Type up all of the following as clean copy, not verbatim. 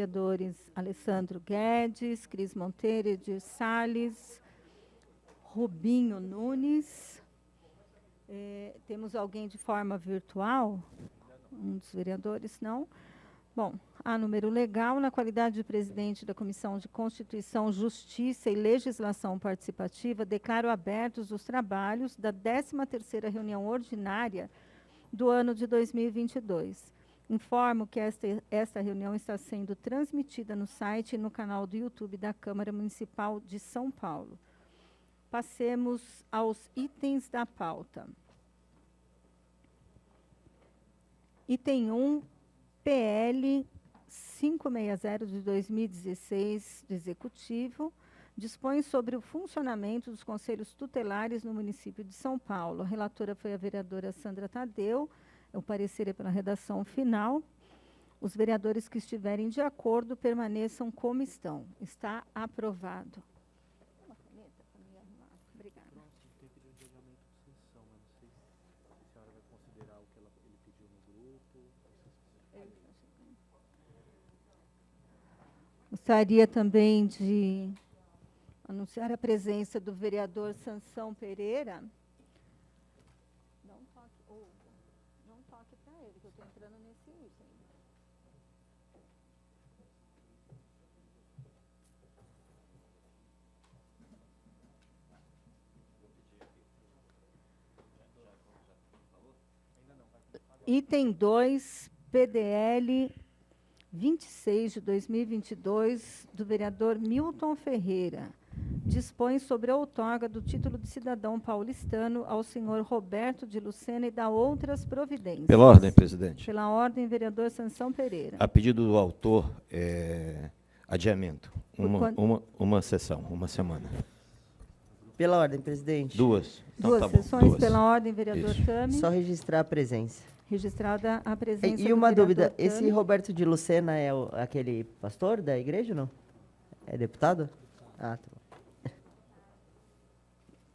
vereadores Alessandro Guedes, Cris Monteiro, Edir Salles, Rubinho Nunes. Temos alguém de forma virtual? Um dos vereadores, não. Bom, a número legal, na qualidade de presidente da Comissão de Constituição, Justiça e Legislação Participativa, declaro abertos os trabalhos da 13ª reunião ordinária do ano de 2022. Informo que esta reunião está sendo transmitida no site e no canal do YouTube da Câmara Municipal de São Paulo. Passemos aos itens da pauta. Item 1, PL 560 de 2016, do Executivo, dispõe sobre o funcionamento dos conselhos tutelares no município de São Paulo. A relatora foi a vereadora Sandra Tadeu. O parecer é pela redação final. Os vereadores que estiverem de acordo permaneçam como estão. Está aprovado. Uma caneta para me arrumar. Obrigada. Pronto, tem pedido de adiamento de sessão, mas não sei se a senhora vai considerar o que ele pediu no grupo. Gostaria também de anunciar a presença do vereador Sansão Pereira. Não toque para ele, que eu estou entrando nesse item. Item 2, PDL 26 de 2022, do vereador Milton Ferreira. Dispõe sobre a outorga do título de cidadão paulistano ao senhor Roberto de Lucena e da outras providências. Pela ordem, presidente. Pela ordem, vereador Sansão Pereira. A pedido do autor, adiamento. Uma sessão, uma semana. Pela ordem, presidente. Duas. Então, Duas tá bom, sessões, duas. pela ordem, vereador Isso. Tami. Só registrar a presença. Registrada a presença E do uma vereador dúvida, Tami. esse Roberto de Lucena é aquele pastor da igreja ou não? É deputado? Ah, tá bom.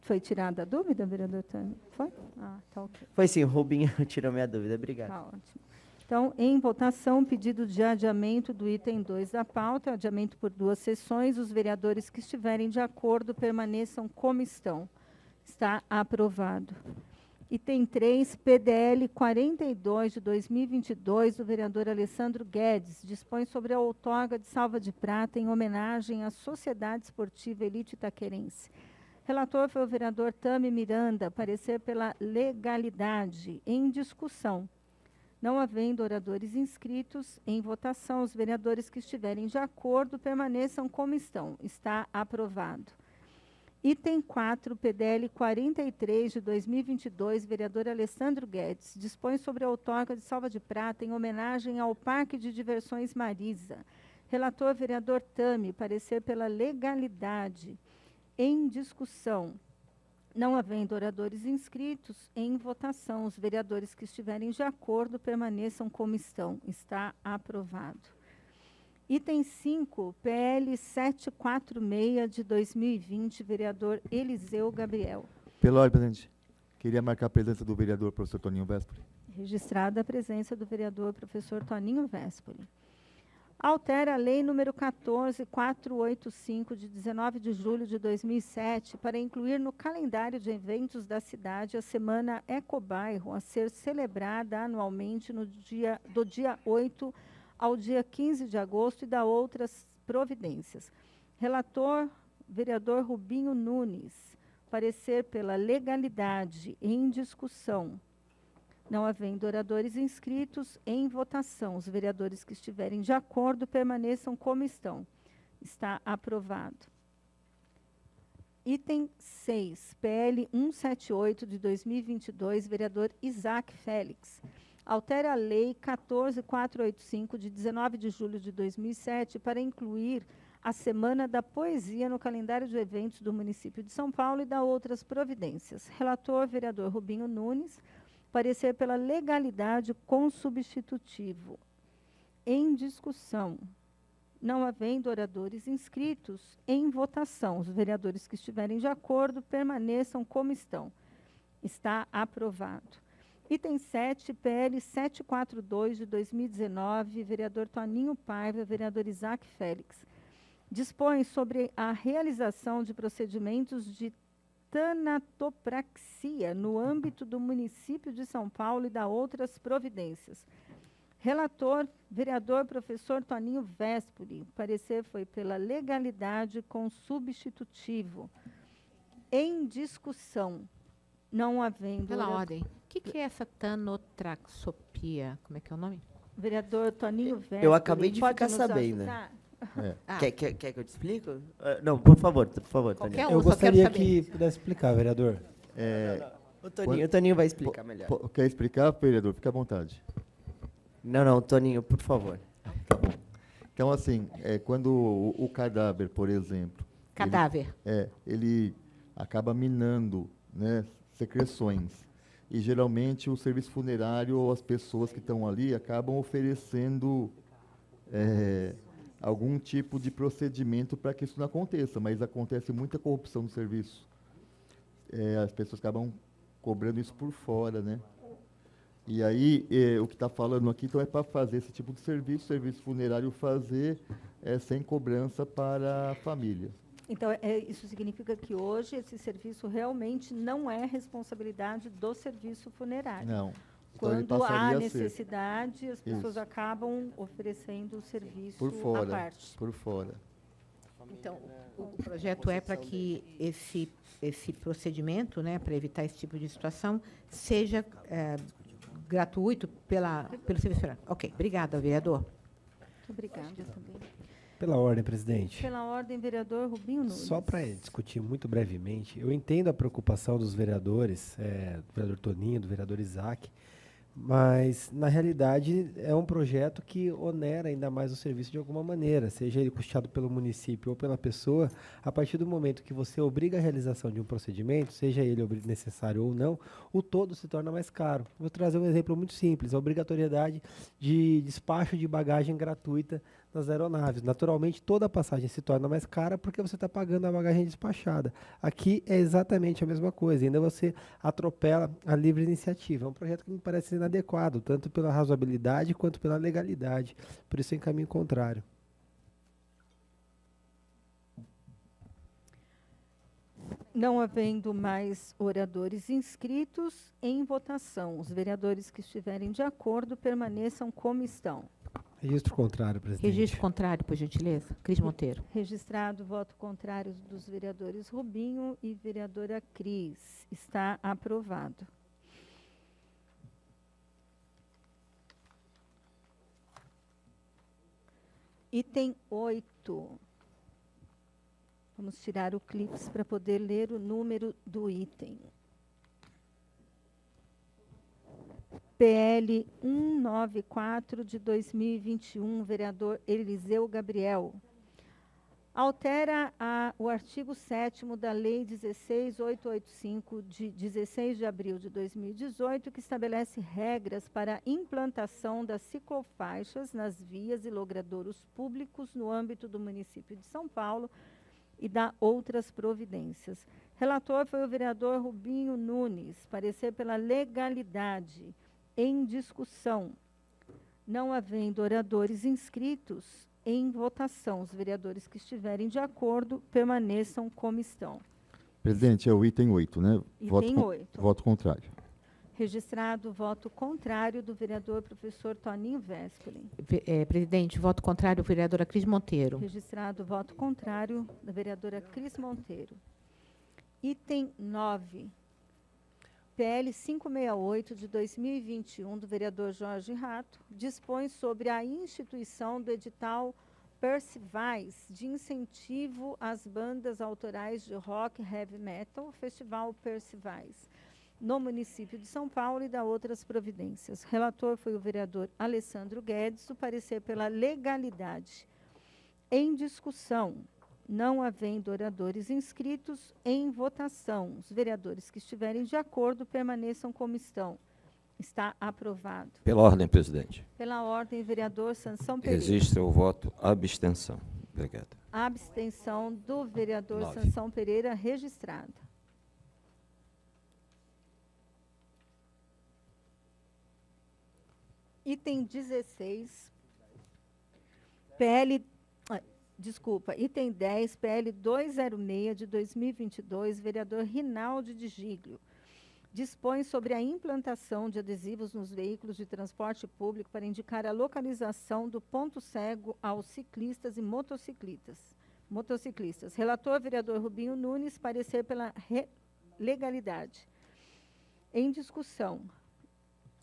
Foi tirada a dúvida, vereador Tami? Foi? Ah, tá ok. Foi sim, o Rubinho tirou minha dúvida. Obrigado. Tá ótimo. Então, em votação, pedido de adiamento do item 2 da pauta, adiamento por 2 sessões. Os vereadores que estiverem de acordo permaneçam como estão. Está aprovado. Item 3, PDL 42 de 2022, do vereador Alessandro Guedes, dispõe sobre a outorga de salva de prata em homenagem à Sociedade Esportiva Elite Itaquerense. Relator foi o vereador Tami Miranda, parecer pela legalidade. Em discussão. Não havendo oradores inscritos, em votação, os vereadores que estiverem de acordo permaneçam como estão. Está aprovado. Item 4, PDL 43 de 2022, vereador Alessandro Guedes, dispõe sobre a outorga de salva de prata em homenagem ao Parque de Diversões Marisa. Relator, vereador Tami, parecer pela legalidade. Em discussão. Não havendo oradores inscritos, em votação, os vereadores que estiverem de acordo permaneçam como estão. Está aprovado. Item 5, PL 746 de 2020, vereador Eliseu Gabriel. Pela ordem, presidente. Queria marcar a presença do vereador professor Toninho Vespoli. Registrada a presença do vereador professor Toninho Vespoli. Altera a Lei nº 14.485, de 19 de julho de 2007, para incluir no calendário de eventos da cidade a Semana Ecobairro, a ser celebrada anualmente do dia 8 ao dia 15 de agosto e da outras providências. Relator, vereador Rubinho Nunes. Parecer pela legalidade. Em discussão. Não havendo oradores inscritos, em votação. Os vereadores que estiverem de acordo permaneçam como estão. Está aprovado. Item 6, PL 178 de 2022, vereador Isaac Félix. Altera a Lei 14.485, de 19 de julho de 2007, para incluir a Semana da Poesia no calendário de eventos do município de São Paulo e da outras providências. Relator, vereador Rubinho Nunes. Parecer pela legalidade com substitutivo. Em discussão. Não havendo oradores inscritos, em votação. Os vereadores que estiverem de acordo permaneçam como estão. Está aprovado. Item 7, PL 742, de 2019, vereador Toninho Paiva, vereador Isaac Félix. Dispõe sobre a realização de procedimentos de tanatopraxia no âmbito do município de São Paulo e da outras providências. Relator, vereador professor Toninho Vespoli. O parecer foi pela legalidade com substitutivo. Em discussão, não havendo... Pela ordem. O que é essa tanotraxopia? Como é que é o nome? Vereador Toninho Vespoli. Eu acabei de pode ficar nos sabendo. ajudar? Ah, Quer que eu te explique? Não, por favor, Toninho. Qualquer um, Eu só quero gostaria saber. que pudesse explicar, vereador. O Toninho vai explicar melhor. Quer explicar, vereador? Fica à vontade. Não, Toninho, por favor. Tá bom. Então, assim, quando o cadáver, por exemplo... Cadáver. Ele acaba minando, né, secreções. E, geralmente, o serviço funerário ou as pessoas que estão ali acabam oferecendo algum tipo de procedimento para que isso não aconteça. Mas acontece muita corrupção no serviço. As pessoas acabam cobrando isso por fora, né? E aí, o que está falando aqui, então, é para fazer esse tipo de serviço funerário fazer sem cobrança para a família. Então, isso significa que hoje esse serviço realmente não é responsabilidade do serviço funerário. Não. Então, ele Quando há passaria a ser necessidade, as pessoas Isso. acabam oferecendo o serviço por à fora. parte. Por fora. Então, o projeto é para que esse procedimento, né, para evitar esse tipo de situação, seja gratuito pelo serviço funerário. Ok, obrigada, vereador. Muito obrigada também. Pela ordem, presidente. Pela ordem, vereador Rubinho Nunes. Só para discutir muito brevemente, eu entendo a preocupação dos vereadores, do vereador Toninho, do vereador Isaac, mas, na realidade, é um projeto que onera ainda mais o serviço de alguma maneira, seja ele custeado pelo município ou pela pessoa. A partir do momento que você obriga a realização de um procedimento, seja ele necessário ou não, o todo se torna mais caro. Vou trazer um exemplo muito simples, a obrigatoriedade de despacho de bagagem gratuita nas aeronaves. Naturalmente, toda a passagem se torna mais cara porque você está pagando a bagagem despachada. Aqui é exatamente a mesma coisa, ainda você atropela a livre iniciativa. É um projeto que me parece inadequado, tanto pela razoabilidade quanto pela legalidade. Por isso, em caminho contrário. Não havendo mais oradores inscritos, em votação, os vereadores que estiverem de acordo permaneçam como estão. Registro contrário, presidente. Registro contrário, por gentileza. Cris Monteiro. Registrado o voto contrário dos vereadores Rubinho e vereadora Cris. Está aprovado. Item 8. Vamos tirar o clips para poder ler o número do item. PL 194 de 2021, vereador Eliseu Gabriel. Altera o artigo 7º da Lei 16.885, de 16 de abril de 2018, que estabelece regras para a implantação das ciclofaixas nas vias e logradouros públicos no âmbito do município de São Paulo e dá outras providências. Relator foi o vereador Rubinho Nunes. Parecer pela legalidade. Em discussão. Não havendo oradores inscritos, em votação. Os vereadores que estiverem de acordo permaneçam como estão. Presidente, é o item 8, né? Item 8. Voto contrário. Registrado o voto contrário do vereador professor Toninho Vespoli. Presidente, voto contrário, vereadora Cris Monteiro. Registrado o voto contrário da vereadora Cris Monteiro. Item 9. PL 568, de 2021, do vereador Jorge Rato, dispõe sobre a instituição do edital Percivais, de incentivo às bandas autorais de rock heavy metal, Festival Percivais, no município de São Paulo e da outras providências. Relator foi o vereador Alessandro Guedes. O parecer pela legalidade. Em discussão. Não havendo oradores inscritos, em votação. Os vereadores que estiverem de acordo permaneçam como estão. Está aprovado. Pela ordem, presidente. Pela ordem, vereador Sansão Pereira. Registra o voto abstenção. Obrigado. A abstenção do vereador 9. Sansão Pereira registrada. Item 16, PL... Desculpa, item 10, PL 206 de 2022, vereador Rinaldi de Giglio, dispõe sobre a implantação de adesivos nos veículos de transporte público para indicar a localização do ponto cego aos ciclistas e motociclistas. Relator, vereador Rubinho Nunes, parecer pela legalidade. Em discussão.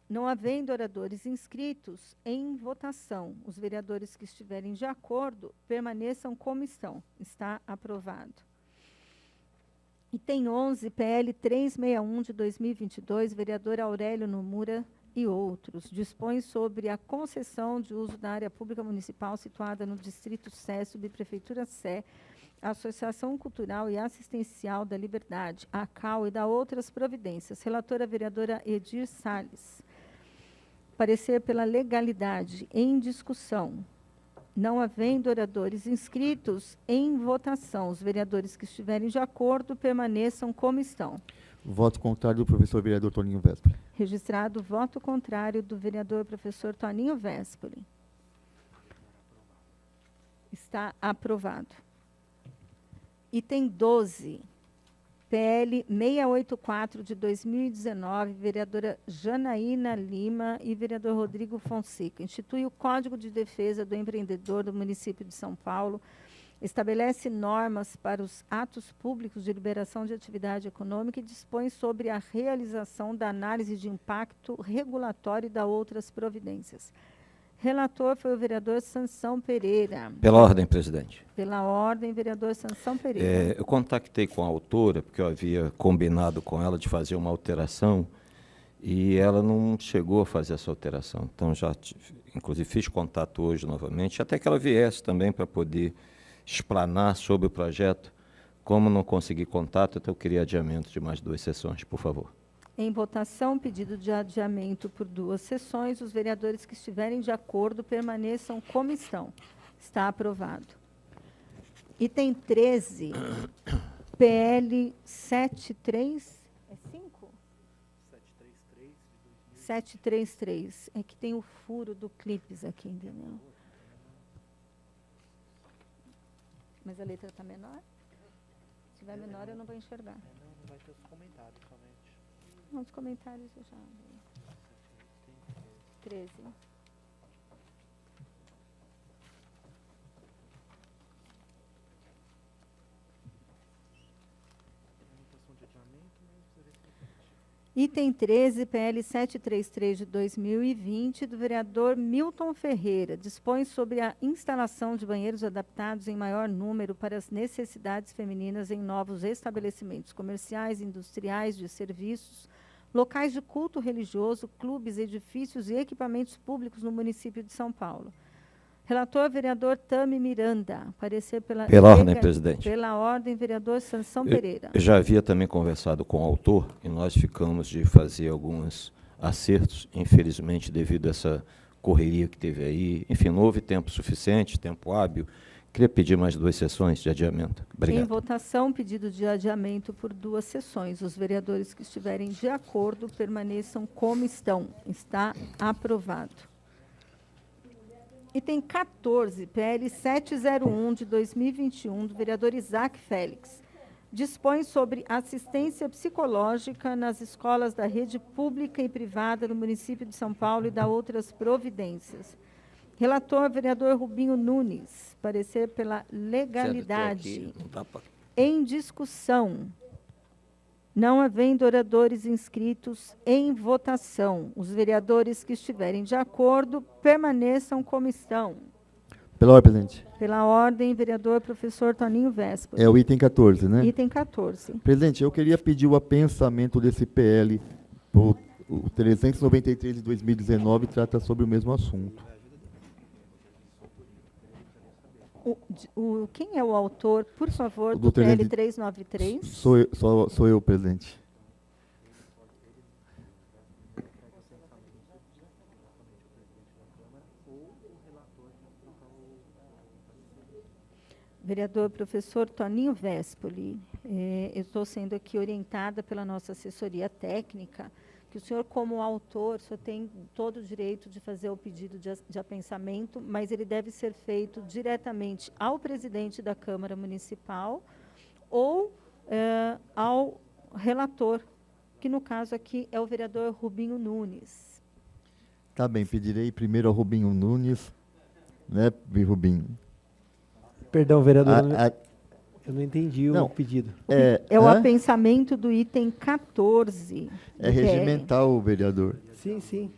Não havendo oradores inscritos, em votação, os vereadores que estiverem de acordo permaneçam como estão. Está aprovado. Item 11, PL 361 de 2022, vereador Aurélio Nomura e outros, dispõe sobre a concessão de uso da área pública municipal situada no Distrito Sé, Subprefeitura Sé, Associação Cultural e Assistencial da Liberdade, ACAL, e da outras providências. Relatora, vereadora Edir Salles. Parecer pela legalidade. Em discussão. Não havendo oradores inscritos, em votação. Os vereadores que estiverem de acordo permaneçam como estão. Voto contrário do professor vereador Toninho Vespoli. Registrado voto contrário do vereador professor Toninho Vespoli. Está aprovado. Item 12, PL 684 de 2019, vereadora Janaína Lima e vereador Rodrigo Fonseca. Institui o Código de Defesa do Empreendedor do município de São Paulo, estabelece normas para os atos públicos de liberação de atividade econômica e dispõe sobre a realização da análise de impacto regulatório e da outras providências. Relator foi o vereador Sansão Pereira. Pela ordem, presidente. Pela ordem, vereador Sansão Pereira. Eu contactei com a autora, porque eu havia combinado com ela de fazer uma alteração, e ela não chegou a fazer essa alteração. Então, inclusive, fiz contato hoje novamente, até que ela viesse também para poder explanar sobre o projeto. Como não consegui contato, então eu queria adiamento de mais 2 sessões, por favor. Em votação, pedido de adiamento por 2 sessões. Os vereadores que estiverem de acordo permaneçam como estão. Está aprovado. Item 13, PL 73... É 5? 733. É que tem o furo do clipes aqui, entendeu? Mas a letra está menor? Se tiver menor, eu não vou enxergar. Não vai ter os comentários somente. Nos comentários eu já... 13. Item 13, PL 733 de 2020, do vereador Milton Ferreira, dispõe sobre a instalação de banheiros adaptados em maior número para as necessidades femininas em novos estabelecimentos comerciais, industriais, de serviços, locais de culto religioso, clubes, edifícios e equipamentos públicos no município de São Paulo. Relator, vereador Tami Miranda. Parecer pela ordem, presidente. Pela ordem, vereador Sansão Pereira. Eu já havia também conversado com o autor e nós ficamos de fazer alguns acertos, infelizmente, devido a essa correria que teve aí. Enfim, não houve tempo suficiente, tempo hábil. Queria pedir mais 2 sessões de adiamento. Obrigado. Em votação, pedido de adiamento por 2 sessões. Os vereadores que estiverem de acordo permaneçam como estão. Está aprovado. Item 14, PL 701 de 2021, do vereador Isaac Félix. Dispõe sobre assistência psicológica nas escolas da rede pública e privada do município de São Paulo e da outras providências. Relator, vereador Rubinho Nunes. Parecer pela legalidade. Em discussão. Não havendo oradores inscritos, em votação. Os vereadores que estiverem de acordo permaneçam como estão. Pela ordem, presidente. Pela ordem, vereador professor Toninho Vespoli. É o item 14, né? Item 14. Presidente, eu queria pedir o apensamento desse PL. O 393 de 2019 trata sobre o mesmo assunto. Quem é o autor, por favor, O do do PL 393? Sou eu, presidente. Vereador professor Toninho Vespoli, eu estou sendo aqui orientada pela nossa assessoria técnica, que que o senhor, como autor, o senhor tem todo o direito de fazer o pedido de apensamento, mas ele deve ser feito diretamente ao presidente da Câmara Municipal ou ao relator, que no caso aqui é o vereador Rubinho Nunes. Tá bem, pedirei primeiro ao Rubinho Nunes, né, Rubinho? Perdão, vereador, A- eu não entendi Não. o pedido. É o hã? apensamento do item 14. É do PR. regimental, vereador. Sim, sim.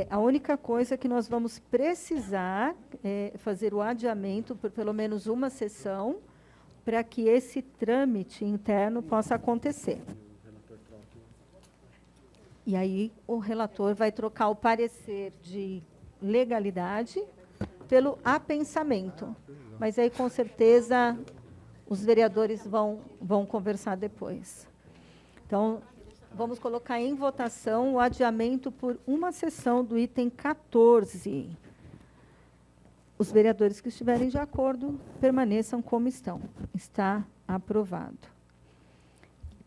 A única coisa que nós vamos precisar é fazer o adiamento por pelo menos uma sessão para que esse trâmite interno possa acontecer. E aí o relator vai trocar o parecer de legalidade pelo apensamento. Mas aí, com certeza, os vereadores vão conversar depois. Então, vamos colocar em votação o adiamento por uma sessão do item 14. Os vereadores que estiverem de acordo permaneçam como estão. Está aprovado.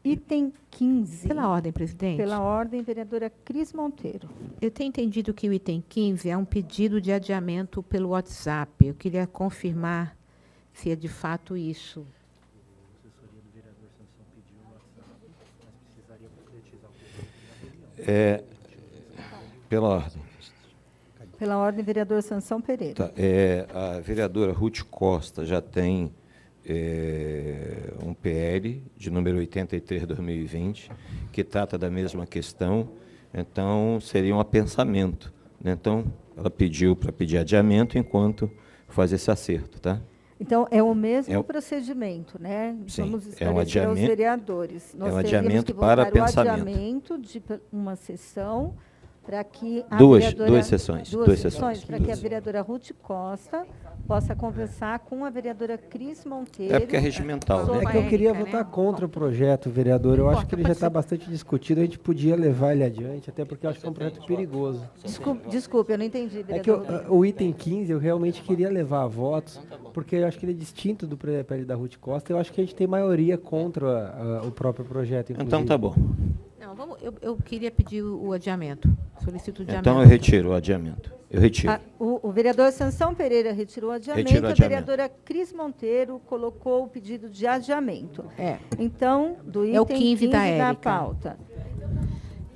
Item 15. Pela ordem, presidente. Pela ordem, vereadora Cris Monteiro. Eu tenho entendido que o item 15 é um pedido de adiamento pelo WhatsApp. Eu queria confirmar se é de fato isso. A assessoria do vereador Sansão pediu no WhatsApp, mas precisaria concretizar o pedido. Pela ordem. Pela ordem, vereador Sansão Pereira. Tá, a vereadora Ruth Costa já tem um PL de número 83/2020, que trata da mesma questão, então seria um apensamento, né? Então, ela pediu para pedir adiamento enquanto faz esse acerto, tá? Então, é o mesmo procedimento, né? Sim, Vamos é um esclarecer aos adiamento- vereadores. Nós um teríamos adiamento que para votar o pensamento. adiamento de uma sessão para que a Duas vereadora... sessões, Duas duas sessões, sessões. para que a vereadora Ruth Costa possa conversar com a vereadora Cris Monteiro. É porque é regimental, né? É que eu queria Érica, votar né? contra o projeto, vereador. Eu Não acho que importa, ele já pode está ser. bastante discutido, a gente podia levar ele adiante, até porque eu acho que é um projeto perigoso. Desculpe, eu não entendi, É que vereadora. o item 15 eu realmente queria levar a votos, porque eu acho que ele é distinto do PL da Ruth Costa. Eu acho que a gente tem maioria contra o próprio projeto, inclusive. Então, tá bom. Não, eu queria pedir o adiamento. Solicito o adiamento. Então, eu retiro o adiamento. Eu retiro. O vereador Sansão Pereira retirou o adiamento, Retiro o a adiamento. vereadora Cris Monteiro colocou o pedido de adiamento. É. Então, do item É o 15 da da Érica. pauta.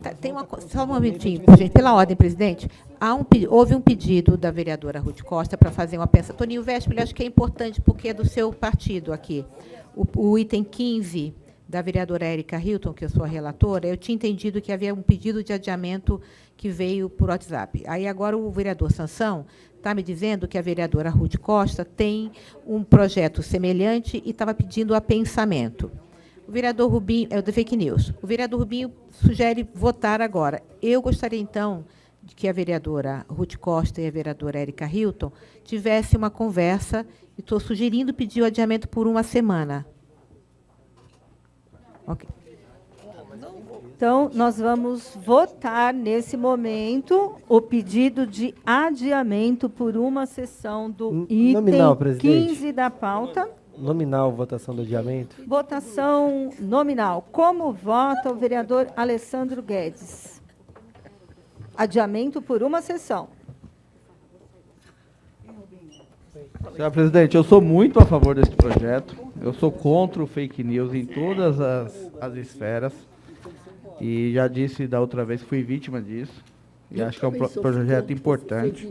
Tá, tem só um momentinho, por gente, pela ordem, presidente. Houve um pedido da vereadora Ruth Costa para fazer uma pensa. Toninho Vespoli, acho que é importante, porque é do seu partido aqui. O item 15 da vereadora Érica Hilton, que eu sou a relatora, eu tinha entendido que havia um pedido de adiamento que veio por WhatsApp. Aí agora o vereador Sansão está me dizendo que a vereadora Ruth Costa tem um projeto semelhante e estava pedindo apensamento. O vereador Rubinho, é o da fake news. O vereador Rubinho sugere votar agora. Eu gostaria, então, de que a vereadora Ruth Costa e a vereadora Érica Hilton tivessem uma conversa, e estou sugerindo pedir o adiamento por uma semana. Ok. Então, nós vamos votar, nesse momento, o pedido de adiamento por uma sessão do item Nominal, presidente. 15 da pauta. Nominal, votação do adiamento. Votação nominal. Como vota o vereador Alessandro Guedes? Adiamento por uma sessão. Senhor presidente, eu sou muito a favor desse projeto. Eu sou contra o fake news em todas as esferas. E já disse da outra vez que fui vítima disso. E acho que é um projeto importante.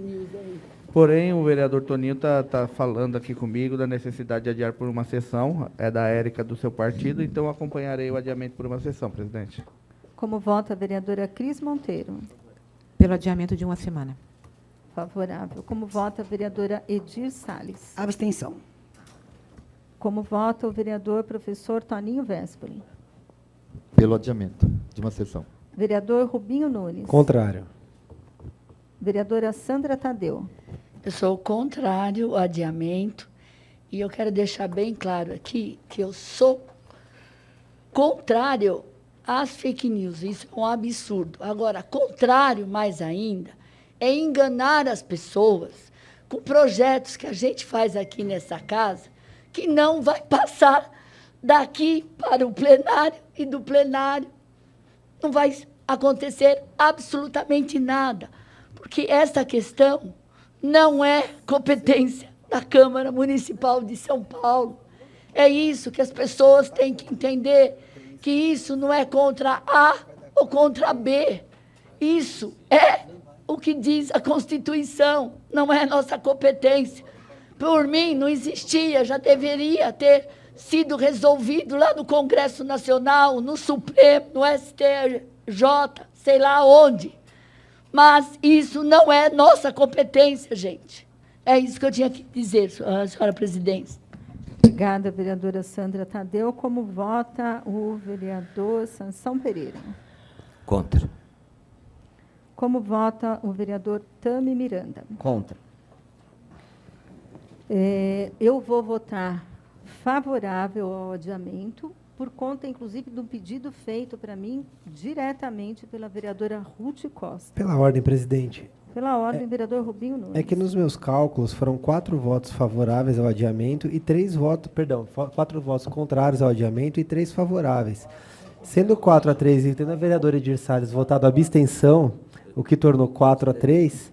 Porém, o vereador Toninho está falando aqui comigo da necessidade de adiar por uma sessão. É da Érica, do seu partido, então eu acompanharei o adiamento por uma sessão, presidente. Como vota a vereadora Cris Monteiro? Pelo adiamento de uma semana. Favorável. Como vota a vereadora Edir Salles? Abstenção. Como vota o vereador professor Toninho Vespoli? Pelo adiamento de uma sessão. Vereador Rubinho Nunes? Contrário. Vereadora Sandra Tadeu? Eu sou contrário ao adiamento e eu quero deixar bem claro aqui que eu sou contrário às fake news. Isso é um absurdo. Agora, contrário mais ainda é enganar as pessoas com projetos que a gente faz aqui nessa casa que não vai passar daqui para o plenário e do plenário não vai acontecer absolutamente nada, porque essa questão não é competência da Câmara Municipal de São Paulo. É isso que as pessoas têm que entender, que isso não é contra A ou contra B. Isso é o que diz a Constituição, não é nossa competência. Por mim, não existia, já deveria ter sido resolvido lá no Congresso Nacional, no Supremo, no STJ, sei lá onde. Mas isso não é nossa competência, gente. É isso que eu tinha que dizer, senhora presidente. Obrigada, vereadora Sandra Tadeu. Como vota o vereador Sansão Pereira? Contra. Como vota o vereador Tami Miranda? Contra. Eu vou votar favorável ao adiamento, por conta, inclusive, do pedido feito para mim diretamente pela vereadora Ruth Costa. Pela ordem, presidente. Pela ordem, vereador Rubinho Nunes. É que nos meus cálculos foram 4 votos favoráveis ao adiamento e 4 votos contrários ao adiamento e 3 favoráveis. Sendo 4-3 e tendo a vereadora Edir Salles votado a abstenção, o que tornou 4-3,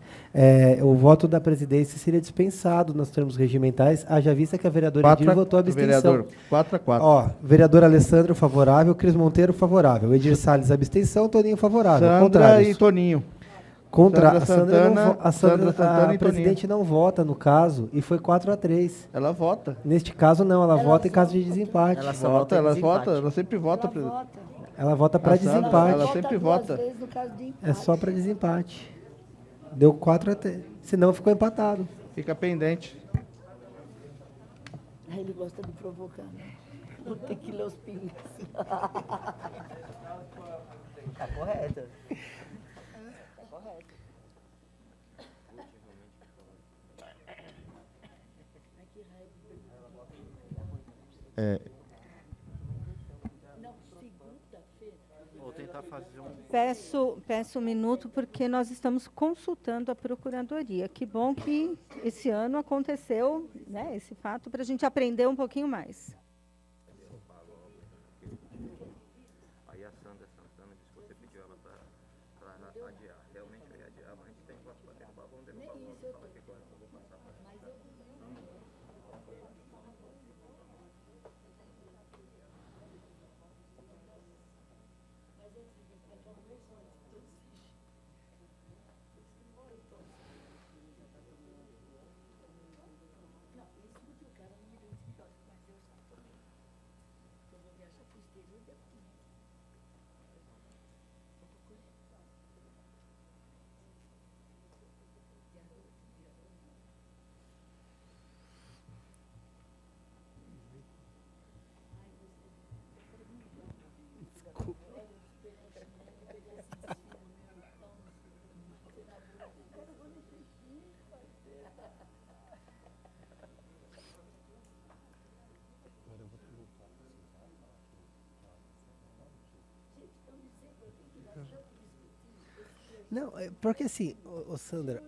o voto da presidência seria dispensado nos termos regimentais, haja vista que a vereadora Edir votou a abstenção. Vereador, 4-4. Ó, vereador Alessandro favorável, Cris Monteiro favorável, Edir Salles abstenção, Toninho favorável. Sandra Contrários. e Toninho. Contra Sandra a Santana e Toninho. presidente não vota no caso e foi 4-3. Ela vota. Neste caso não, ela vota em caso de desempate. Ela só vota em Ela desempate. vota, ela sempre vota. Ela vota para A Sandra, desempate. ela sempre vota. É só para desempate. Deu 4-3. Senão ficou empatado. Fica pendente. Ele gosta de provocar, né? Vou ter que ler os pingas. Tá correto. Vou tentar fazer um... Peço um minuto, porque nós estamos consultando a Procuradoria. Que bom que esse ano aconteceu, né, esse fato, para a gente aprender um pouquinho mais. Aí a Sandra Santana disse que você pediu ela para adiar. Realmente eu ia adiar, mas a gente tem voto para derrubar, vamos derrubar. Fala que agora eu vou passar para Não, porque assim, Sandra,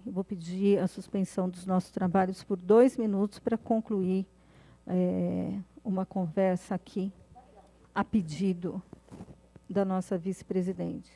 Eu vou pedir a suspensão dos nossos trabalhos por 2 minutos para concluir uma conversa aqui, a pedido da nossa vice-presidente.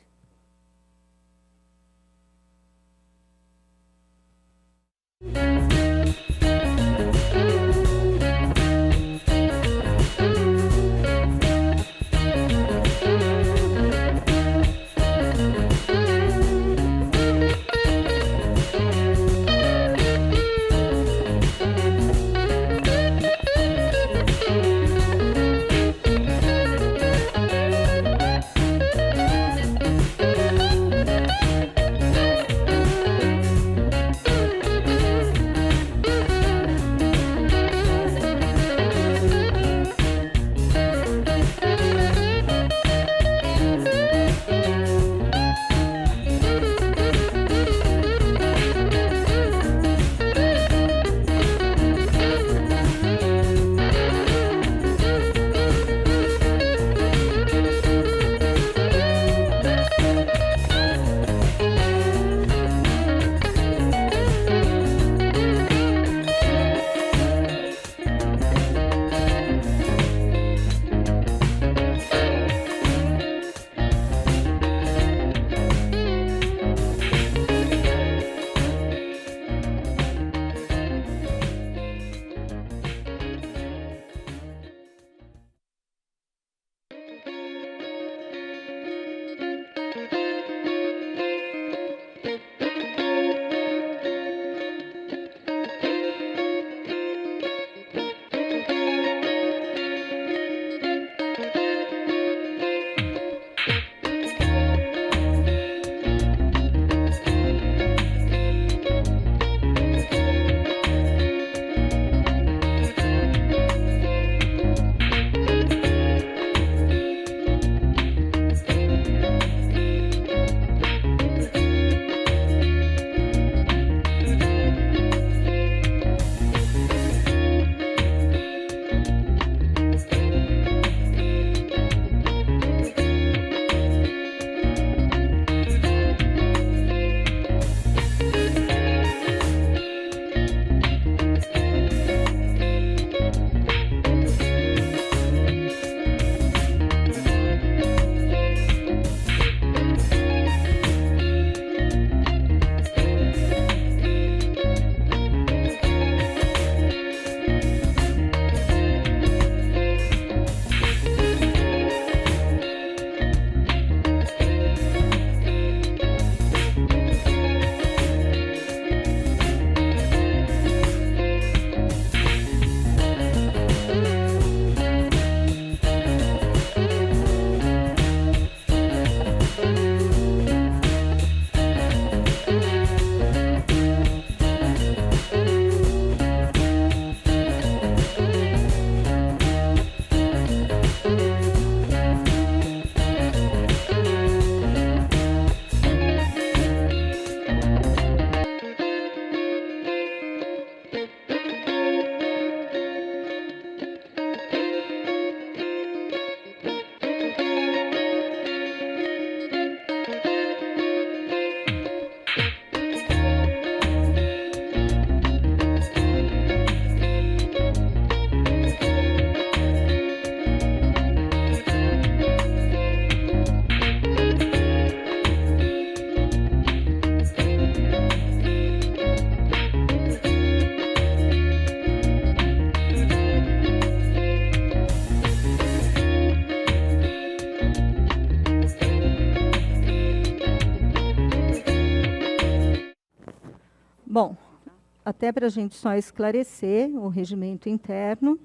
até para a gente só esclarecer o regimento interno,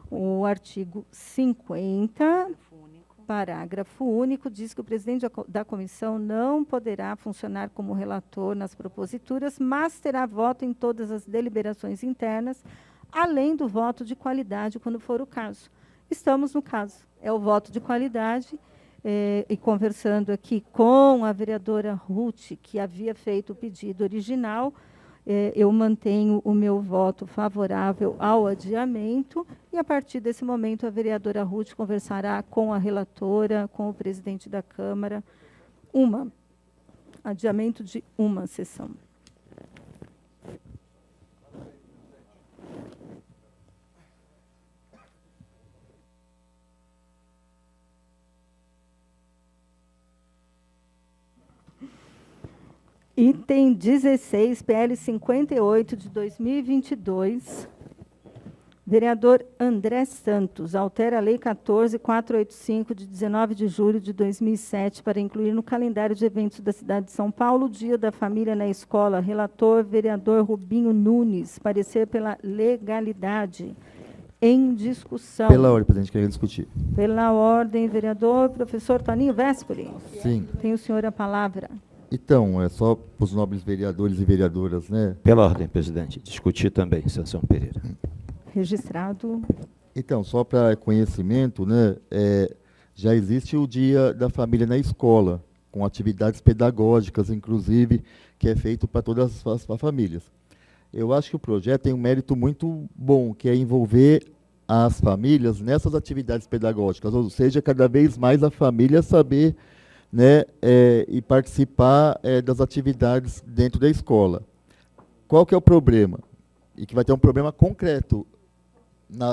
o artigo 50, parágrafo único, diz que o presidente da comissão não poderá funcionar como relator nas proposituras, mas terá voto em todas as deliberações internas, além do voto de qualidade, quando for o caso. Estamos no caso, é o voto de qualidade, e conversando aqui com a vereadora Ruth, que havia feito o pedido original, eu mantenho o meu voto favorável ao adiamento, e a partir desse momento a vereadora Ruth conversará com a relatora, com o presidente da Câmara, adiamento de uma sessão. Item 16, PL 58 de 2022. Vereador André Santos altera a Lei 14.485 de 19 de julho de 2007 para incluir no calendário de eventos da cidade de São Paulo o Dia da Família na Escola. Relator, vereador Rubinho Nunes. Parecer pela legalidade. Em discussão. Pela ordem, presidente, queria discutir. Pela ordem, vereador professor Toninho Vespoli. Sim. Tem o senhor a palavra. Então, é só para os nobres vereadores e vereadoras, né? Pela ordem, presidente. Discutir também, Sansão Pereira. Registrado. Então, só para conhecimento, né, já existe o Dia da Família na escola, com atividades pedagógicas, inclusive, que é feito para todas as famílias. Eu acho que o projeto tem um mérito muito bom, que é envolver as famílias nessas atividades pedagógicas, ou seja, cada vez mais a família saber, né, e participar das atividades dentro da escola. Qual que é o problema? E que vai ter um problema concreto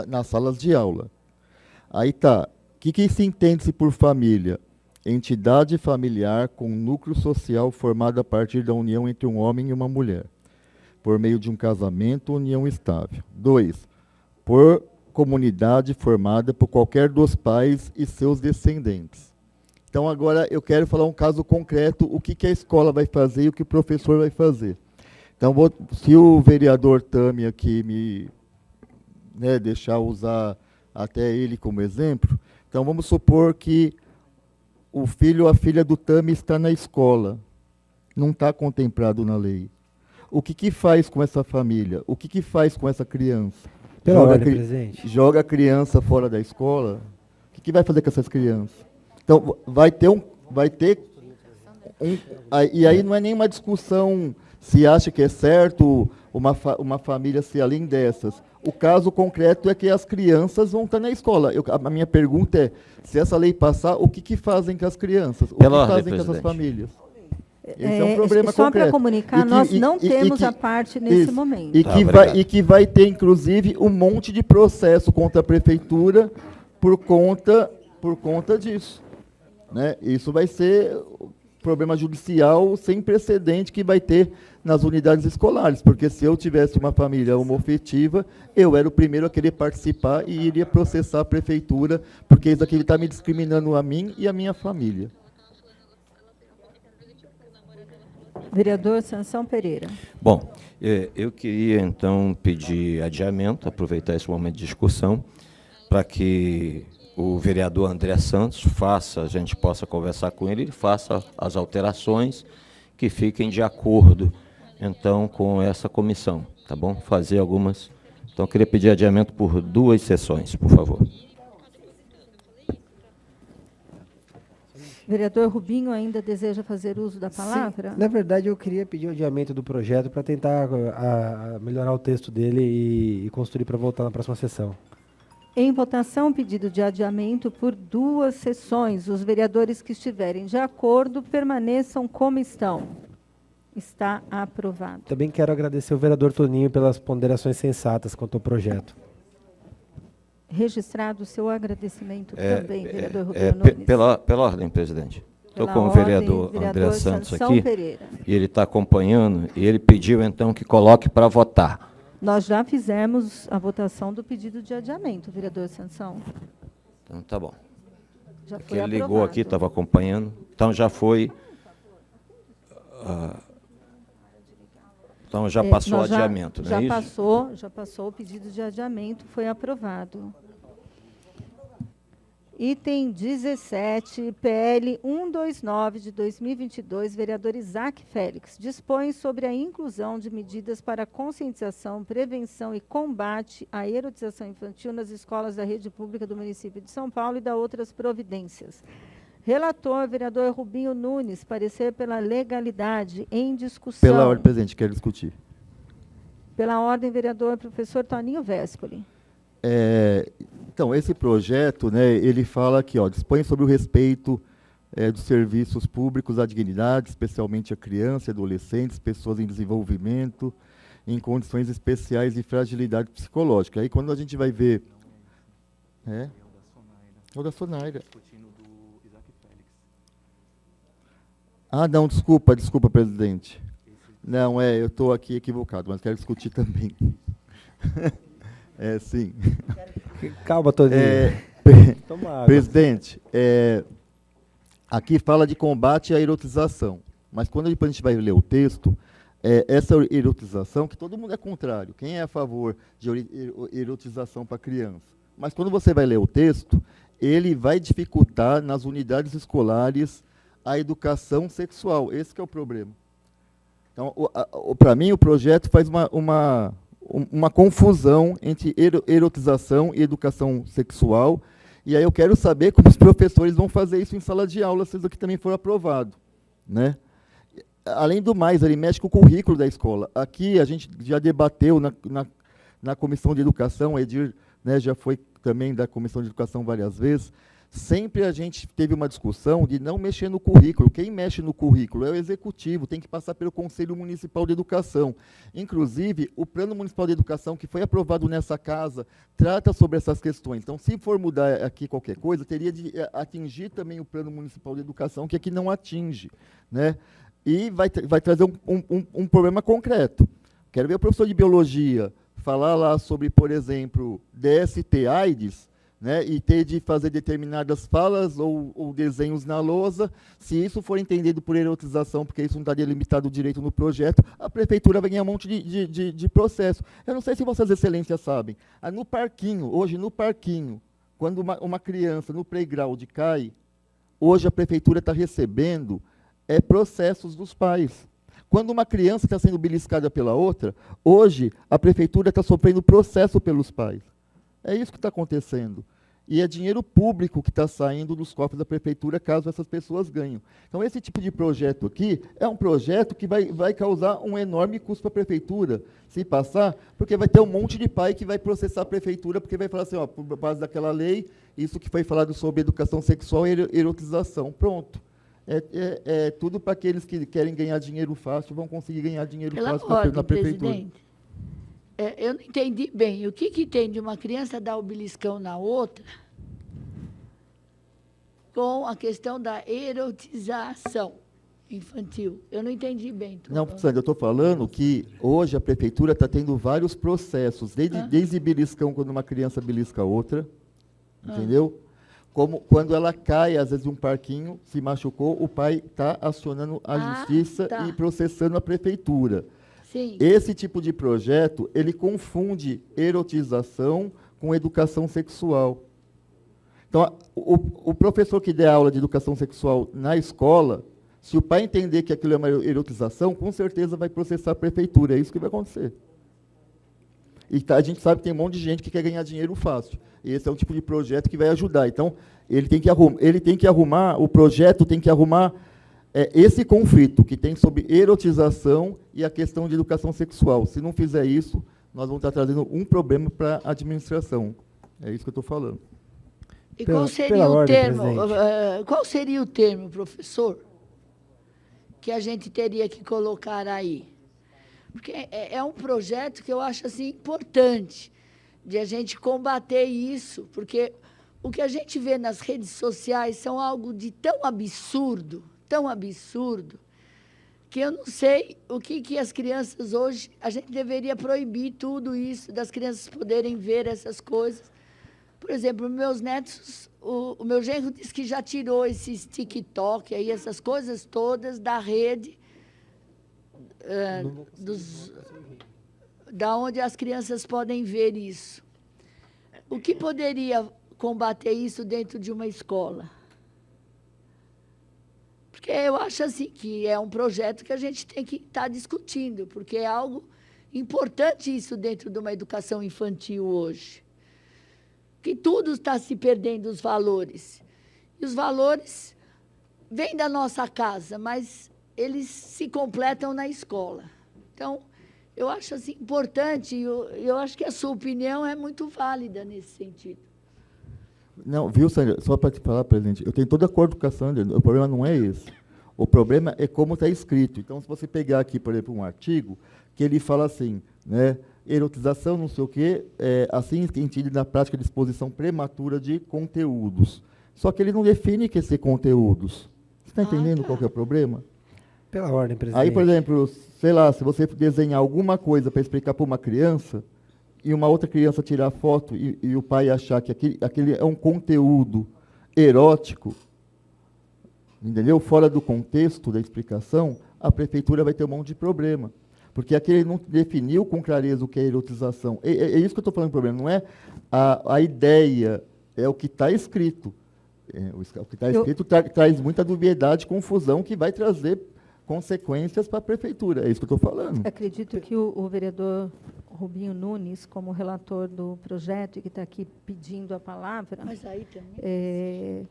nas salas de aula. Aí tá, o que se entende-se por família? Entidade familiar com núcleo social formado a partir da união entre um homem e uma mulher, por meio de um casamento ou união estável. 2, por comunidade formada por qualquer dos pais e seus descendentes. Então, agora, eu quero falar um caso concreto, o que a escola vai fazer e o que o professor vai fazer. Então, se o vereador Tami aqui me deixar usar até ele como exemplo, então vamos supor que o filho ou a filha do Tami está na escola, não está contemplado na lei. O que faz com essa família? O que faz com essa criança? Pela ordem, presidente. Joga a criança fora da escola? O que vai fazer com essas crianças? Então, e aí não é nenhuma discussão se acha que é certo uma família ser além dessas. O caso concreto é que as crianças vão estar na escola. A minha pergunta é, se essa lei passar, o que fazem com as crianças? O que fazem com essas famílias? Esse é um problema só concreto. para comunicar, nós não temos a parte nesse momento. E que vai ter, inclusive, um monte de processo contra a prefeitura por conta disso. Né? Isso vai ser problema judicial sem precedente que vai ter nas unidades escolares, porque se eu tivesse uma família homoafetiva, eu era o primeiro a querer participar e iria processar a prefeitura, porque isso aqui está me discriminando a mim e a minha família. Vereador Sansão Pereira. Bom, eu queria, então, pedir adiamento, aproveitar esse momento de discussão, para que o vereador André Santos a gente possa conversar com ele, faça as alterações que fiquem de acordo, então, com essa comissão, tá bom? Fazer algumas. Então, eu queria pedir adiamento por 2 sessões, por favor. Vereador Rubinho ainda deseja fazer uso da palavra? Sim, na verdade, eu queria pedir o adiamento do projeto para tentar melhorar o texto dele e construir para voltar na próxima sessão. Em votação, pedido de adiamento por 2 sessões. Os vereadores que estiverem de acordo permaneçam como estão. Está aprovado. Também quero agradecer o vereador Toninho pelas ponderações sensatas quanto ao projeto. Registrado o seu agradecimento também, vereador Rubinho Nunes. Pela ordem, presidente. Estou com o vereador André Santos aqui, Pereira. E ele está acompanhando, e ele pediu, então, que coloque para votar. Nós já fizemos a votação do pedido de adiamento, vereador Sansão. Então, tá bom. Já Porque foi ele ligou aprovado. aqui, estava acompanhando. Então, já foi... Então já passou o Nós adiamento, não é isso? Já passou o pedido de adiamento, foi aprovado. Item 17, PL 129 de 2022, vereador Isaac Félix, dispõe sobre a inclusão de medidas para conscientização, prevenção e combate à erotização infantil nas escolas da rede pública do município de São Paulo e da outras providências. Relator, vereador Rubinho Nunes, parecer pela legalidade em discussão. Pela ordem, presidente, quero discutir. Pela ordem, vereador professor Toninho Vespoli. Então, esse projeto, né, ele fala aqui, ó, dispõe sobre o respeito dos serviços públicos à dignidade, especialmente a criança, adolescentes, pessoas em desenvolvimento, em condições especiais de fragilidade psicológica. Aí, quando a gente vai ver... É o da Sonaira. Ah, não, desculpa, presidente. Não, eu estou aqui equivocado, mas quero discutir também. Sim. Calma, Toninho. Toma água. Presidente, aqui fala de combate à erotização, mas quando depois a gente vai ler o texto, essa erotização, que todo mundo é contrário, quem é a favor de erotização para criança? Mas quando você vai ler o texto, ele vai dificultar nas unidades escolares a educação sexual, esse que é o problema. Então, para mim, o projeto faz uma confusão entre erotização e educação sexual, e aí eu quero saber como os professores vão fazer isso em sala de aula, se isso aqui também for aprovado, né? Além do mais, ele mexe com o currículo da escola. Aqui a gente já debateu na Comissão de Educação, o Edir, né, já foi também da Comissão de Educação várias vezes. Sempre a gente teve uma discussão de não mexer no currículo. Quem mexe no currículo é o executivo, tem que passar pelo Conselho Municipal de Educação. Inclusive, o Plano Municipal de Educação, que foi aprovado nessa casa, trata sobre essas questões. Então, se for mudar aqui qualquer coisa, teria de atingir também o Plano Municipal de Educação, que aqui não atinge, né? E vai trazer um problema concreto. Quero ver o professor de Biologia falar lá sobre, por exemplo, DST-AIDS, né, e ter de fazer determinadas falas ou desenhos na lousa. Se isso for entendido por erotização, porque isso não está delimitado direito no projeto, a prefeitura vai ganhar um monte de processo. Eu não sei se vossas excelências sabem, no parquinho, hoje no parquinho, quando uma criança no playground cai, hoje a prefeitura está recebendo processos dos pais. Quando uma criança está sendo beliscada pela outra, hoje a prefeitura está sofrendo processo pelos pais. É isso que está acontecendo. E é dinheiro público que está saindo dos cofres da prefeitura, caso essas pessoas ganhem. Então, esse tipo de projeto aqui é um projeto que vai causar um enorme custo para a prefeitura, se passar, porque vai ter um monte de pai que vai processar a prefeitura, porque vai falar assim, ó, por base daquela lei, isso que foi falado sobre educação sexual e erotização. Pronto. É tudo para aqueles que querem ganhar dinheiro fácil, vão conseguir ganhar dinheiro fácil na prefeitura. Presidente. Eu não entendi bem. O que tem de uma criança dar o beliscão na outra com a questão da erotização infantil? Eu não entendi bem. Não, Sandra, eu estou falando que hoje a prefeitura está tendo vários processos, desde beliscão, quando uma criança belisca a outra, entendeu? Como quando ela cai, às vezes, de um parquinho, se machucou, o pai está acionando a justiça e processando a prefeitura. Sim. Esse tipo de projeto, ele confunde erotização com educação sexual. Então, o professor que der aula de educação sexual na escola, se o pai entender que aquilo é uma erotização, com certeza vai processar a prefeitura. É isso que vai acontecer. E a gente sabe que tem um monte de gente que quer ganhar dinheiro fácil. E esse é um tipo de projeto que vai ajudar. Então, ele tem que arrumar, o projeto tem que arrumar esse conflito que tem sobre erotização e a questão de educação sexual. Se não fizer isso, nós vamos estar trazendo um problema para a administração. É isso que eu estou falando. E qual seria o termo? Qual seria o termo, professor, que a gente teria que colocar aí? Porque é um projeto que eu acho assim importante de a gente combater isso, porque o que a gente vê nas redes sociais são algo de tão absurdo, que eu não sei o que as crianças hoje... A gente deveria proibir tudo isso, das crianças poderem ver essas coisas. Por exemplo, meus netos, o meu genro disse que já tirou esses TikTok, aí, essas coisas todas da rede da onde as crianças podem ver isso. O que poderia combater isso dentro de uma escola? Porque eu acho assim que é um projeto que a gente tem que estar discutindo, porque é algo importante isso dentro de uma educação infantil hoje. Que tudo está se perdendo os valores. E os valores vêm da nossa casa, mas eles se completam na escola. Então, eu acho assim, importante, eu acho que a sua opinião é muito válida nesse sentido. Não, viu, Sandra? Só para te falar, presidente, eu tenho todo acordo com a Sandra, o problema não é esse. O problema é como está escrito. Então, se você pegar aqui, por exemplo, um artigo, que ele fala assim, né, erotização, não sei o quê, assim entendido na prática de exposição prematura de conteúdos. Só que ele não define que ser conteúdos. Você está entendendo qual que é o problema? Pela ordem, presidente. Aí, por exemplo, sei lá, se você desenhar alguma coisa para explicar para uma criança, e uma outra criança tirar foto e o pai achar que aquele é um conteúdo erótico, entendeu? Fora do contexto da explicação, a prefeitura vai ter um monte de problema. Porque aquele não definiu com clareza o que é erotização. É isso que eu estou falando, o problema. Não é a ideia, é o que está escrito. O que está escrito traz muita dubiedade, confusão, que vai trazer consequências para a prefeitura. É isso que eu estou falando. Acredito que o vereador Rubinho Nunes, como relator do projeto e que está aqui pedindo a palavra, Mas aí também,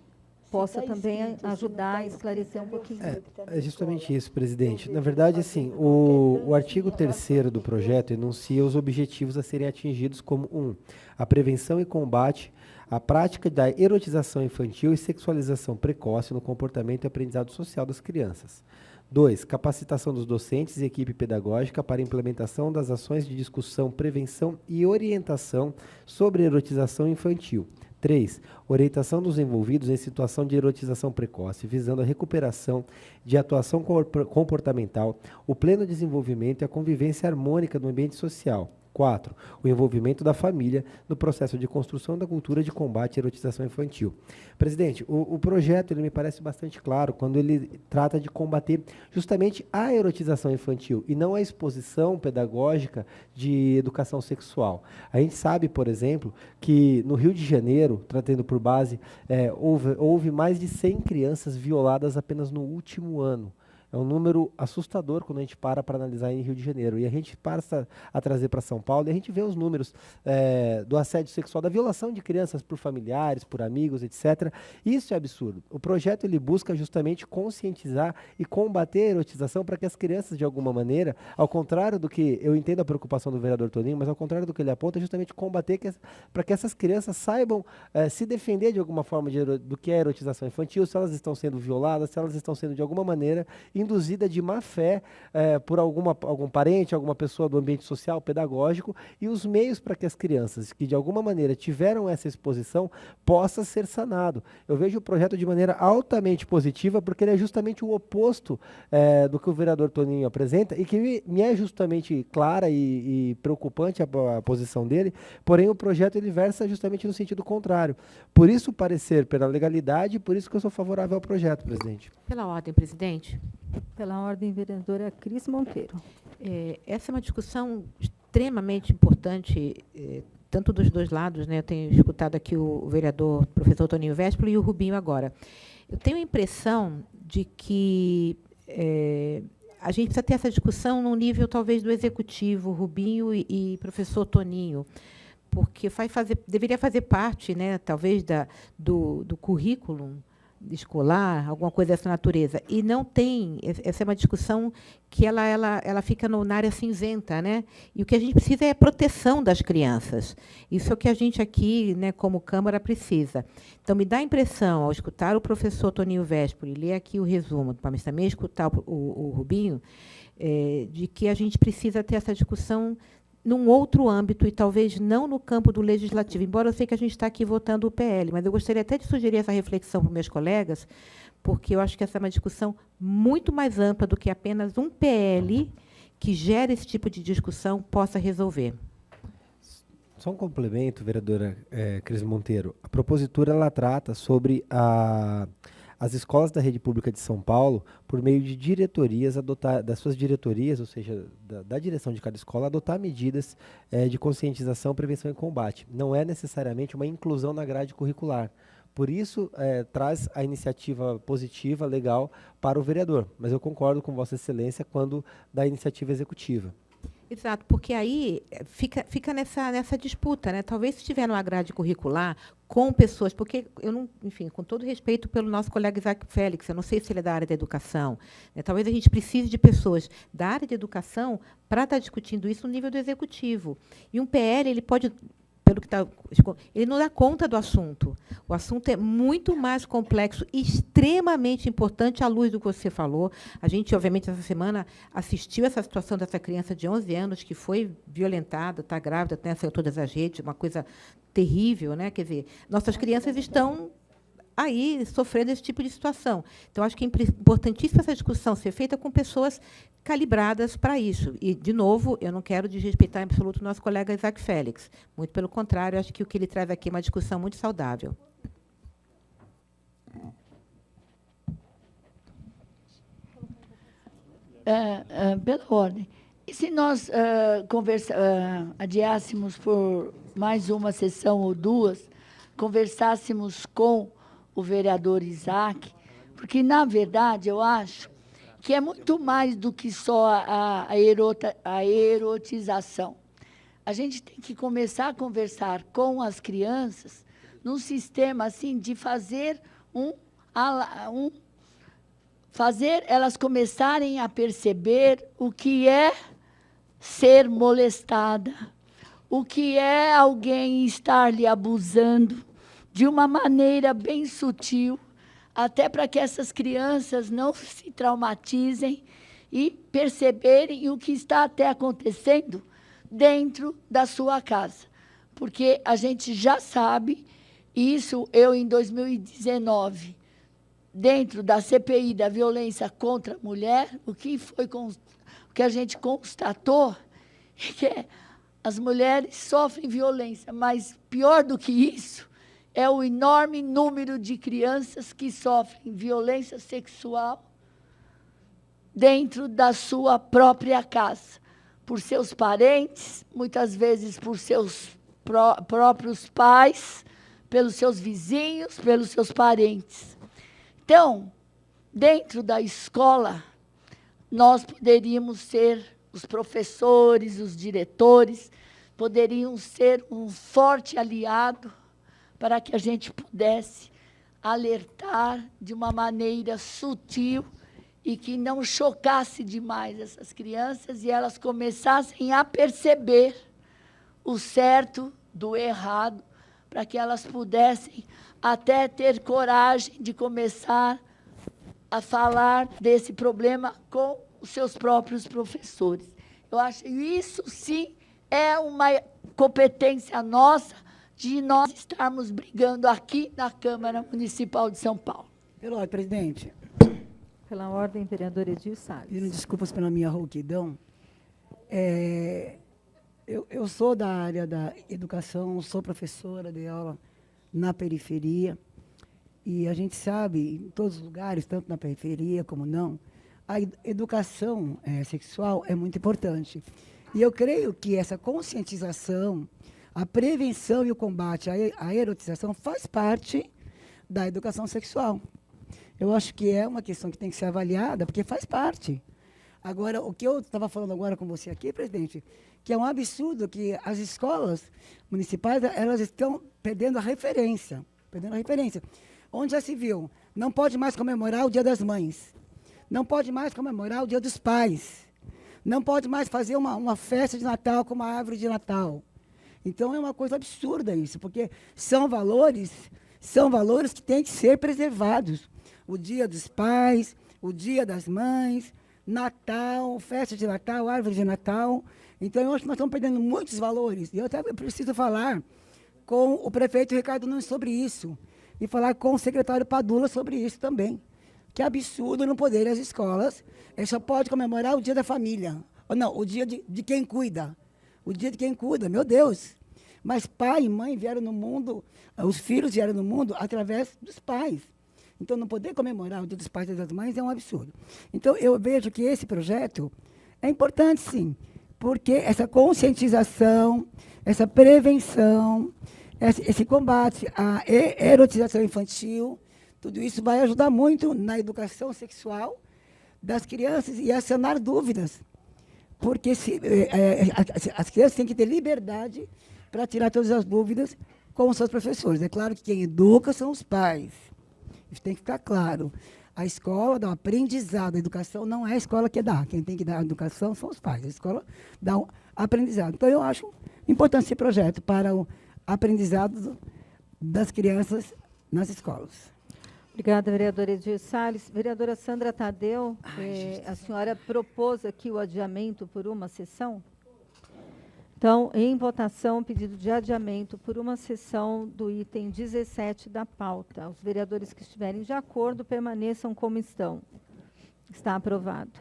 possa tá também escrito, se ajudar não a tá esclarecer um pouquinho. É justamente isso, presidente. Na verdade, assim, o artigo 3º do projeto enuncia os objetivos a serem atingidos como 1. A prevenção e combate à prática da erotização infantil e sexualização precoce no comportamento e aprendizado social das crianças. 2. Capacitação dos docentes e equipe pedagógica para a implementação das ações de discussão, prevenção e orientação sobre erotização infantil. 3. Orientação dos envolvidos em situação de erotização precoce, visando a recuperação de atuação comportamental, o pleno desenvolvimento e a convivência harmônica no ambiente social. 4. O envolvimento da família no processo de construção da cultura de combate à erotização infantil. Presidente, o projeto ele me parece bastante claro quando ele trata de combater justamente a erotização infantil e não a exposição pedagógica de educação sexual. A gente sabe, por exemplo, que no Rio de Janeiro, tratando por base, houve mais de 100 crianças violadas apenas no último ano. É um número assustador quando a gente para analisar em Rio de Janeiro. E a gente passa a trazer para São Paulo e a gente vê os números do assédio sexual, da violação de crianças por familiares, por amigos, etc. Isso é absurdo. O projeto ele busca justamente conscientizar e combater a erotização para que as crianças, de alguma maneira, ao contrário do que eu entendo a preocupação do vereador Toninho, mas ao contrário do que ele aponta, é justamente combater para que essas crianças saibam se defender de alguma forma do que é erotização infantil, se elas estão sendo violadas, se elas estão sendo de alguma maneira induzida de má fé por algum parente, alguma pessoa do ambiente social, pedagógico, e os meios para que as crianças que de alguma maneira tiveram essa exposição possa ser sanado. Eu vejo o projeto de maneira altamente positiva porque ele é justamente o oposto do que o vereador Toninho apresenta e que me é justamente clara e preocupante a posição dele, porém o projeto ele versa justamente no sentido contrário. Por isso o parecer pela legalidade, por isso que eu sou favorável ao projeto, presidente. Pela ordem, presidente. Pela ordem, vereadora Cris Monteiro. Essa é uma discussão extremamente importante, tanto dos dois lados, né? Eu tenho escutado aqui o vereador professor Toninho Véspolo e o Rubinho agora. Eu tenho a impressão de que a gente precisa ter essa discussão no nível, talvez, do executivo, Rubinho e professor Toninho, porque deveria fazer parte, né, talvez, do currículo escolar, alguma coisa dessa natureza. E não tem, essa é uma discussão que ela fica na área cinzenta, né? E o que a gente precisa é a proteção das crianças. Isso é o que a gente aqui, né, como Câmara, precisa. Então, me dá a impressão, ao escutar o professor Toninho Véspolo e ler aqui o resumo, mas também escutar o Rubinho, de que a gente precisa ter essa discussão num outro âmbito e talvez não no campo do legislativo, embora eu sei que a gente está aqui votando o PL, mas eu gostaria até de sugerir essa reflexão para os meus colegas, porque eu acho que essa é uma discussão muito mais ampla do que apenas um PL que gera esse tipo de discussão possa resolver. Só um complemento, vereadora Cris Monteiro. A propositura ela trata sobre a as escolas da rede pública de São Paulo, por meio de diretorias, das suas diretorias, ou seja, da direção de cada escola, adotar medidas de conscientização, prevenção e combate. Não é necessariamente uma inclusão na grade curricular. Por isso, traz a iniciativa positiva, legal, para o vereador. Mas eu concordo com Vossa Excelência quando da iniciativa executiva. Exato, porque aí fica nessa disputa, né? Talvez se estiver numa grade curricular com pessoas, porque eu não, enfim, com todo respeito pelo nosso colega Isaac Félix, eu não sei se ele é da área da educação, né? Talvez a gente precise de pessoas da área de educação para estar discutindo isso no nível do executivo. E um PL, ele pode, pelo que ele não dá conta do assunto. O assunto é muito mais complexo e extremamente importante à luz do que você falou. A gente, obviamente, essa semana assistiu essa situação dessa criança de 11 anos que foi violentada, está grávida, saiu todas as redes, uma coisa terrível, né? Quer dizer, nossas crianças estão aí sofrendo esse tipo de situação. Então, acho que é importantíssima essa discussão ser feita com pessoas calibradas para isso. E, de novo, eu não quero desrespeitar em absoluto o nosso colega Isaac Félix. Muito pelo contrário, acho que o que ele traz aqui é uma discussão muito saudável. Pela ordem. E se nós adiássemos por mais uma sessão ou duas, conversássemos com o vereador Isaac, porque, na verdade, eu acho que é muito mais do que só a erotização. A gente tem que começar a conversar com as crianças num sistema assim de fazer fazer elas começarem a perceber o que é ser molestada, o que é alguém estar lhe abusando de uma maneira bem sutil, até para que essas crianças não se traumatizem e perceberem o que está até acontecendo dentro da sua casa. Porque a gente já sabe, isso eu em 2019, dentro da CPI da violência contra a mulher, o que a gente constatou é que as mulheres sofrem violência, mas pior do que isso é o enorme número de crianças que sofrem violência sexual dentro da sua própria casa, por seus parentes, muitas vezes por seus próprios pais, pelos seus vizinhos, pelos seus parentes. Então, dentro da escola, nós poderíamos ser, os professores, os diretores, poderiam ser um forte aliado para que a gente pudesse alertar de uma maneira sutil e que não chocasse demais essas crianças e elas começassem a perceber o certo do errado, para que elas pudessem até ter coragem de começar a falar desse problema com os seus próprios professores. Eu acho que isso, sim, é uma competência nossa de nós estarmos brigando aqui na Câmara Municipal de São Paulo. Pela ordem, presidente. Pela ordem, vereador Edir Salles. Pedindo desculpas pela minha rouquidão. Eu sou da área da educação, sou professora de aula na periferia, e a gente sabe, em todos os lugares, tanto na periferia como não, a educação sexual é muito importante. E eu creio que essa conscientização, a prevenção e o combate à erotização faz parte da educação sexual. Eu acho que é uma questão que tem que ser avaliada, porque faz parte. Agora, o que eu estava falando agora com você aqui, presidente, que é um absurdo que as escolas municipais, elas estão perdendo a referência. Onde já se viu, não pode mais comemorar o Dia das Mães, não pode mais comemorar o Dia dos Pais, não pode mais fazer uma festa de Natal com uma árvore de Natal. Então, é uma coisa absurda isso, porque são valores que têm que ser preservados. O Dia dos Pais, o Dia das Mães, Natal, festa de Natal, árvore de Natal. Então, eu acho que nós estamos perdendo muitos valores. E eu até preciso falar com o prefeito Ricardo Nunes sobre isso, e falar com o secretário Padula sobre isso também. Que absurdo não poder as escolas, só pode comemorar o Dia da Família. Ou não, o dia de quem cuida. O dia de quem cuida, meu Deus. Mas pai e mãe vieram no mundo, os filhos vieram no mundo através dos pais. Então, não poder comemorar o Dia dos Pais e das Mães é um absurdo. Então, eu vejo que esse projeto é importante, sim, porque essa conscientização, essa prevenção, esse combate à erotização infantil, tudo isso vai ajudar muito na educação sexual das crianças e a sanar dúvidas. Porque as crianças têm que ter liberdade para tirar todas as dúvidas com os seus professores. É claro que quem educa são os pais. Isso tem que ficar claro. A escola dá um aprendizado. A educação não é a escola que dá. Quem tem que dar a educação são os pais. A escola dá um aprendizado. Então, eu acho importante esse projeto para o aprendizado das crianças nas escolas. Obrigada, vereadora Edir Salles. Vereadora Sandra Tadeu, a senhora propôs aqui o adiamento por uma sessão? Então, em votação, pedido de adiamento por uma sessão do item 17 da pauta. Os vereadores que estiverem de acordo permaneçam como estão. Está aprovado.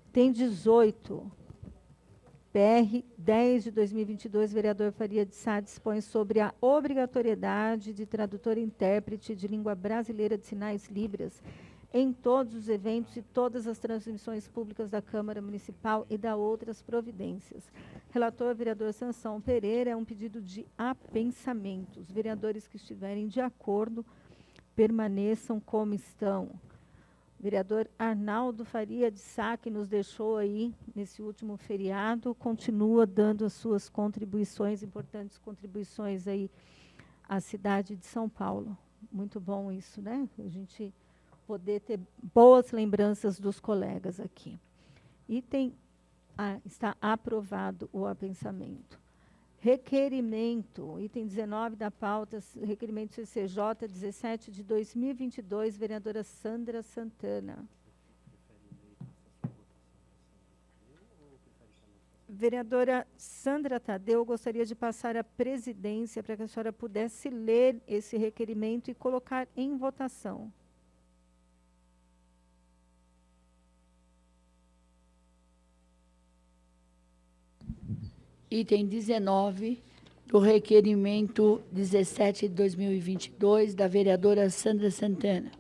Item 18. PR 10 de 2022, vereador Faria de Sá dispõe sobre a obrigatoriedade de tradutor e intérprete de língua brasileira de sinais Libras em todos os eventos e todas as transmissões públicas da Câmara Municipal e da outras providências. Relator, vereador Sansão Pereira, é um pedido de apensamento. Os vereadores que estiverem de acordo permaneçam como estão. Vereador Arnaldo Faria de Sá, que nos deixou aí nesse último feriado, continua dando as suas contribuições, importantes contribuições aí à cidade de São Paulo. Muito bom isso, né? A gente poder ter boas lembranças dos colegas aqui. Está aprovado o apensamento. Requerimento, item 19 da pauta, requerimento CCJ 17 de 2022, vereadora Sandra Santana. Vereadora Sandra Tadeu, gostaria de passar a presidência para que a senhora pudesse ler esse requerimento e colocar em votação. Item 19 do requerimento 17 de 2022, da vereadora Sandra Santana.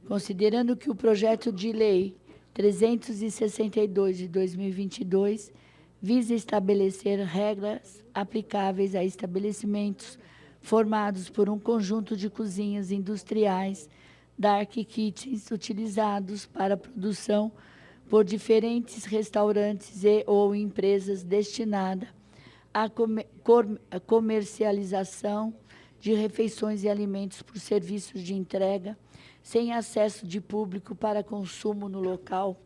Considerando que o projeto de lei 362 de 2022 visa estabelecer regras aplicáveis a estabelecimentos formados por um conjunto de cozinhas industriais, dark kitchens utilizados para a produção por diferentes restaurantes e ou empresas destinada à comercialização de refeições e alimentos por serviços de entrega, sem acesso de público para consumo no local,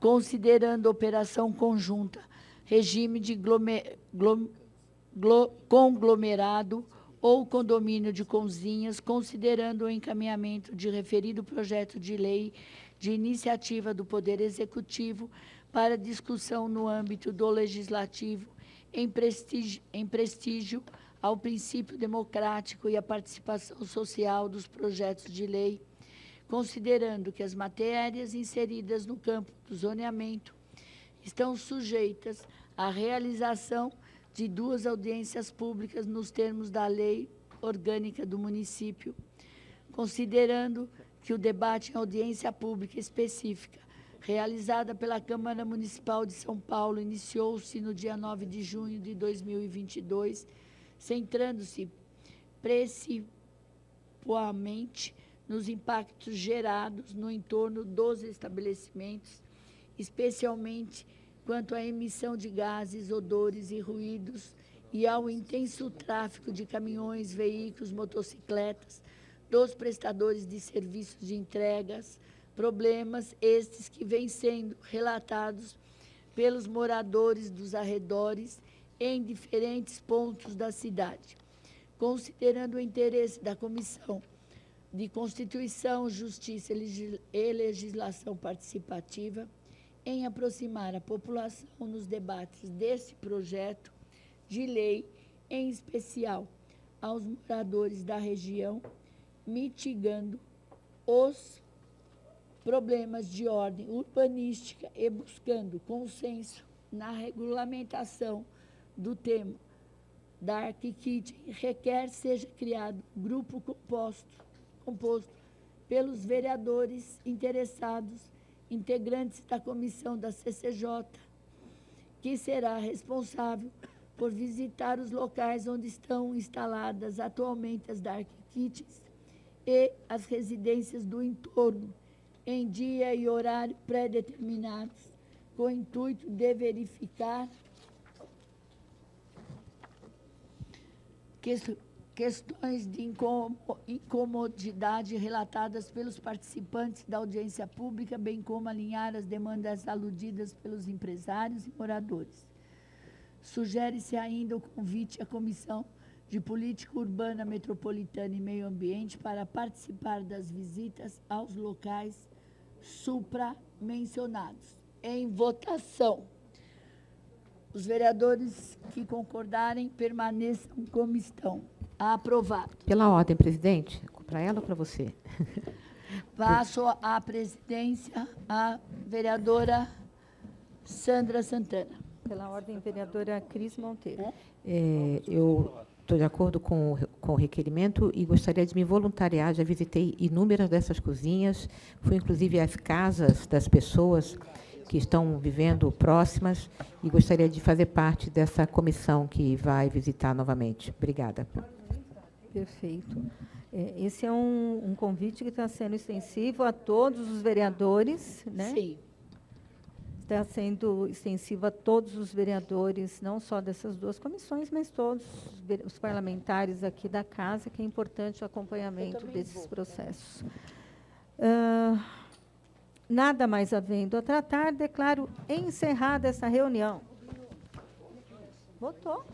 considerando operação conjunta, regime de conglomerado ou condomínio de cozinhas, considerando o encaminhamento de referido projeto de lei de iniciativa do Poder Executivo para discussão no âmbito do Legislativo, em prestígio ao princípio democrático e à participação social dos projetos de lei, considerando que as matérias inseridas no campo do zoneamento estão sujeitas à realização de 2 audiências públicas nos termos da Lei Orgânica do Município, considerando que o debate em audiência pública específica, realizada pela Câmara Municipal de São Paulo, iniciou-se no dia 9 de junho de 2022, centrando-se principalmente nos impactos gerados no entorno dos estabelecimentos, especialmente quanto à emissão de gases, odores e ruídos, e ao intenso tráfego de caminhões, veículos, motocicletas, dos prestadores de serviços de entregas, problemas estes que vêm sendo relatados pelos moradores dos arredores em diferentes pontos da cidade. Considerando o interesse da Comissão de Constituição, Justiça e Legislação Participativa em aproximar a população nos debates desse projeto de lei, em especial aos moradores da região, mitigando os problemas de ordem urbanística e buscando consenso na regulamentação do tema Dark Kitchen, requer seja criado grupo composto composto pelos vereadores interessados, integrantes da comissão da CCJ, que será responsável por visitar os locais onde estão instaladas atualmente as Dark Kitchens e as residências do entorno, em dia e horário pré-determinados, com o intuito de verificar questões de incomodidade relatadas pelos participantes da audiência pública, bem como alinhar as demandas aludidas pelos empresários e moradores. Sugere-se ainda o convite à Comissão de Política Urbana, Metropolitana e Meio Ambiente para participar das visitas aos locais supramencionados. Em votação. Os vereadores que concordarem permaneçam como estão. Aprovado. Pela ordem, presidente. Para ela ou para você? Passo a presidência à vereadora Sandra Santana. Pela ordem, vereadora Cris Monteiro. Eu estou de acordo com o requerimento e gostaria de me voluntariar. Já visitei inúmeras dessas cozinhas, fui inclusive às casas das pessoas que estão vivendo próximas e gostaria de fazer parte dessa comissão que vai visitar novamente. Obrigada. Perfeito. Esse é um convite que está sendo extensivo a todos os vereadores, né? Sim. Está sendo extensivo a todos os vereadores, não só dessas duas comissões, mas todos os parlamentares aqui da casa, que é importante o acompanhamento desses processos. Nada mais havendo a tratar, declaro encerrada essa reunião. Votou?